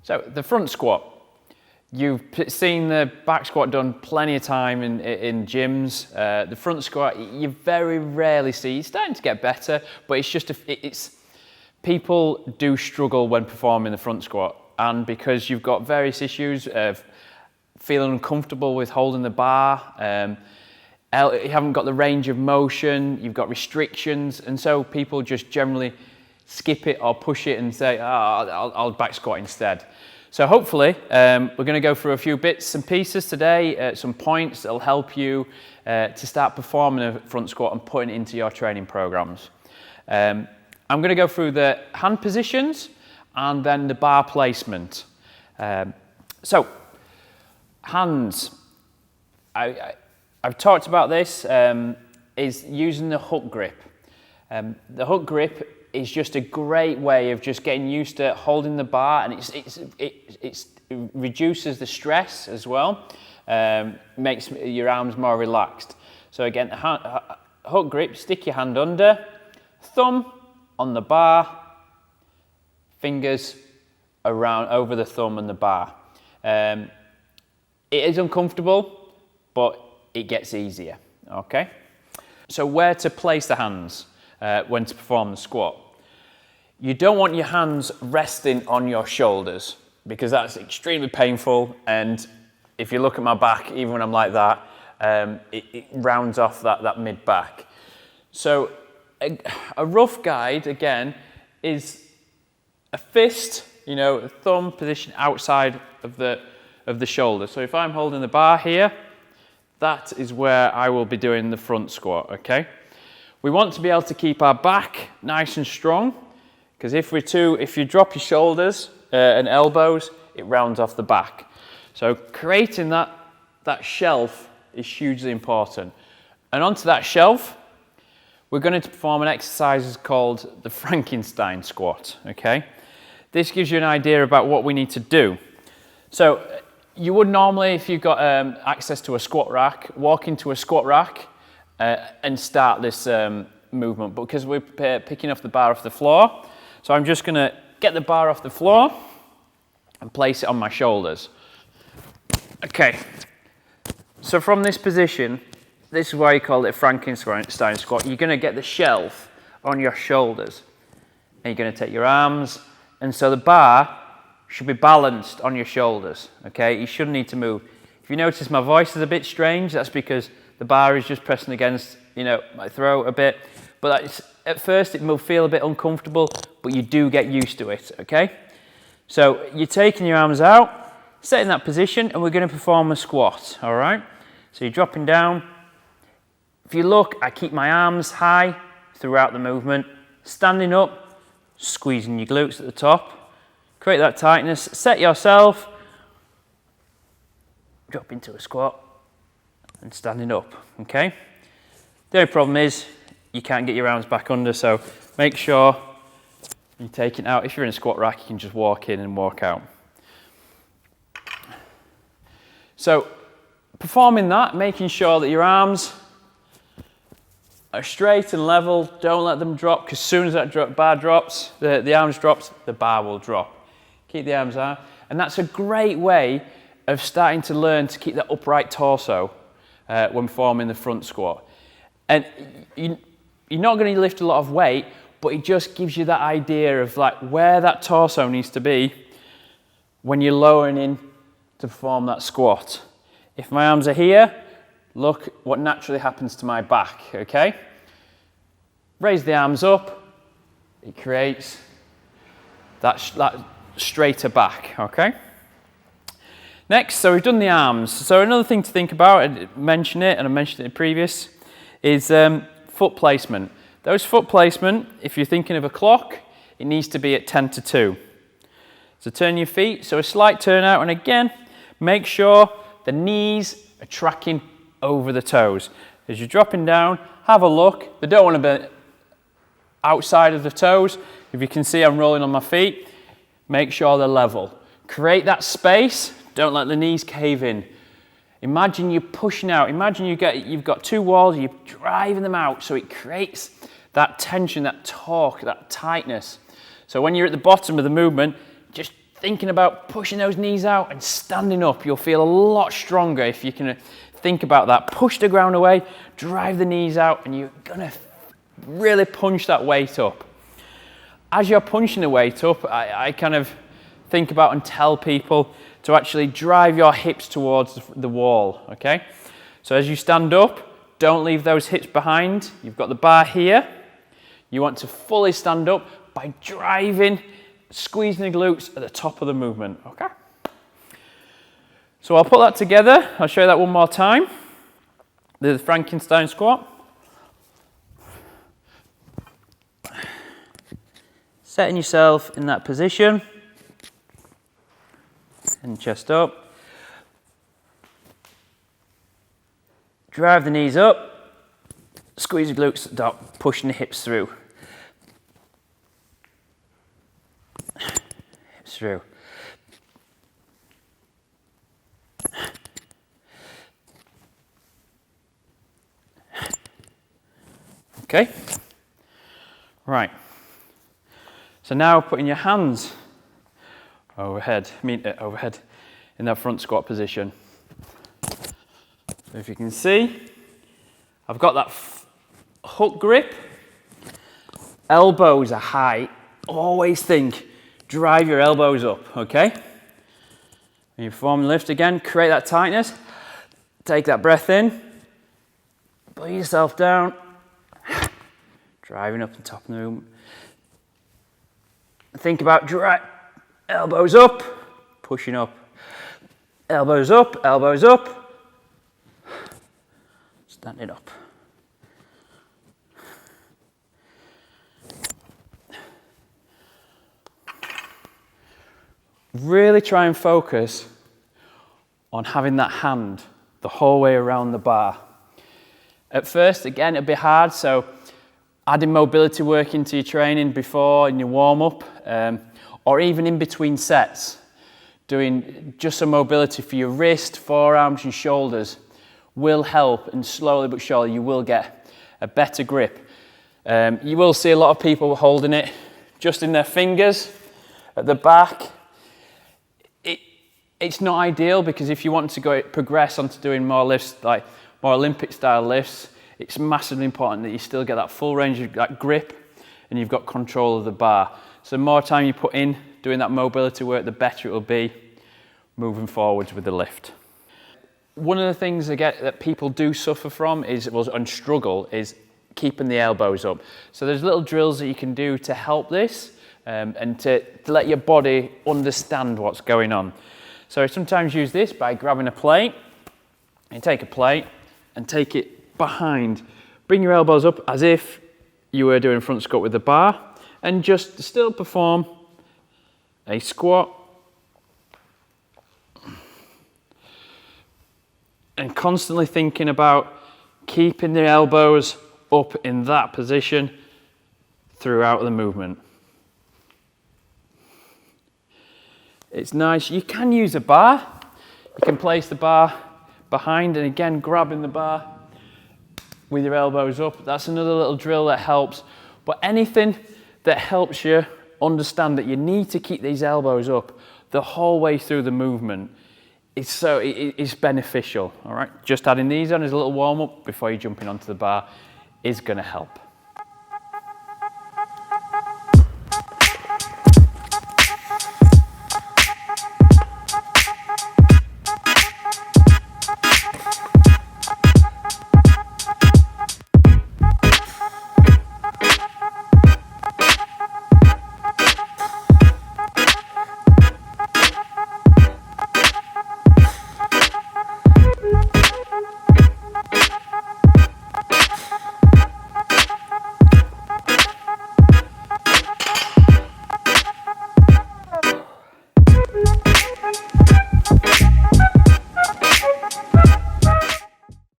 So the front squat. You've seen the back squat done plenty of time in gyms. The front squat, you very rarely see. It's starting to get better, but it's just, people do struggle when performing the front squat. And because you've got various issues of feeling uncomfortable with holding the bar, you haven't got the range of motion, you've got restrictions, and so people just generally skip it or push it and say, I'll back squat instead. So hopefully we're going to go through a few bits and pieces today, some points that will help you to start performing a front squat and putting it into your training programs. I'm going to go through the hand positions and then the bar placement. So hands, I've talked about this, is using the hook grip. The hook grip is just a great way of just getting used to holding the bar, and it reduces the stress as well, makes your arms more relaxed. So again, hook grip, stick your hand under, thumb on the bar, fingers around over the thumb and the bar. It is uncomfortable, but it gets easier, okay? So where to place the hands when to perform the squat. You don't want your hands resting on your shoulders because that's extremely painful, and if you look at my back, even when I'm like that, it rounds off that mid-back. So a rough guide, again, is a fist, a thumb position outside of the shoulder. So if I'm holding the bar here, that is where I will be doing the front squat, okay? We want to be able to keep our back nice and strong, because if you drop your shoulders and elbows, it rounds off the back. So creating that shelf is hugely important. And onto that shelf, we're going to perform an exercise called the Frankenstein squat, okay? This gives you an idea about what we need to do. So you would normally, if you've got access to a squat rack, walk into a squat rack and start this movement, but because we're picking up the bar off the floor, so I'm just going to get the bar off the floor and place it on my shoulders. Okay, so from this position, this is why you call it a Frankenstein squat. You're going to get the shelf on your shoulders, and you're going to take your arms, and so the bar should be balanced on your shoulders, okay? You shouldn't need to move. If you notice my voice is a bit strange, that's because the bar is just pressing against, my throat a bit. But at first it will feel a bit uncomfortable, but you do get used to it, okay? So you're taking your arms out, set in that position, and we're going to perform a squat, all right? So you're dropping down. If you look, I keep my arms high throughout the movement. Standing up, squeezing your glutes at the top. Create that tightness. Set yourself. Drop into a squat. And standing up, okay? The only problem is you can't get your arms back under, so make sure you take it out. If you're in a squat rack, you can just walk in and walk out. So performing that, making sure that your arms are straight and level, don't let them drop, because as soon as that bar drops, the arms drops, the bar will drop. Keep the arms out, and that's a great way of starting to learn to keep that upright torso when forming the front squat. And you're not going to lift a lot of weight, but it just gives you that idea of like where that torso needs to be when you're lowering in to perform that squat. If my arms are here, look what naturally happens to my back, okay? Raise the arms up, it creates that straighter back, okay? Next, so we've done the arms. So another thing to think about, and I mentioned it previous, is foot placement. Those foot placement, if you're thinking of a clock, it needs to be at 10 to 2. So turn your feet, so a slight turn out, and again, make sure the knees are tracking over the toes. As you're dropping down, have a look. They don't want to be outside of the toes. If you can see, I'm rolling on my feet. Make sure they're level. Create that space. Don't let the knees cave in. Imagine you're pushing out. Imagine you've got two walls, you're driving them out, so it creates that tension, that torque, that tightness. So when you're at the bottom of the movement, just thinking about pushing those knees out and standing up. You'll feel a lot stronger if you can think about that. Push the ground away, drive the knees out, and you're gonna really punch that weight up. As you're punching the weight up, I kind of think about and tell people to actually drive your hips towards the wall, okay? So as you stand up, don't leave those hips behind. You've got the bar here. You want to fully stand up by driving, squeezing the glutes at the top of the movement, okay? So I'll put that together. I'll show you that one more time. The Frankenstein squat. Setting yourself in that position. And chest up. Drive the knees up. Squeeze the glutes at the top, pushing the hips through. Hips through. Okay. Right. So now putting your hands overhead in that front squat position. So if you can see, I've got that hook grip, elbows are high. Always think, drive your elbows up, okay? When you perform the lift again, create that tightness, take that breath in, pull yourself down, driving up the top of the room. Think about elbows up, pushing up, elbows up, standing up. Really try and focus on having that hand the whole way around the bar. At first, again, it'll be hard, so adding mobility work into your training before in your warm-up, or even in between sets, doing just some mobility for your wrist, forearms and shoulders will help, and slowly but surely you will get a better grip. You will see a lot of people holding it just in their fingers at the back. It's not ideal, because if you want to progress onto doing more lifts, like more Olympic style lifts, it's massively important that you still get that full range of that grip and you've got control of the bar. So the more time you put in doing that mobility work, the better it will be moving forwards with the lift. One of the things that people do suffer from and struggle is keeping the elbows up. So there's little drills that you can do to help this and to let your body understand what's going on. So I sometimes use this by grabbing a plate. You take a plate and take it behind. Bring your elbows up as if you were doing front squat with the bar, and just still perform a squat. And constantly thinking about keeping the elbows up in that position throughout the movement. It's nice. You can use a bar. You can place the bar behind, and again, grabbing the bar with your elbows up. That's another little drill that helps. But anything that helps you understand that you need to keep these elbows up the whole way through the movement, it's beneficial, all right? Just adding these on as a little warm-up before you're jumping onto the bar is gonna help.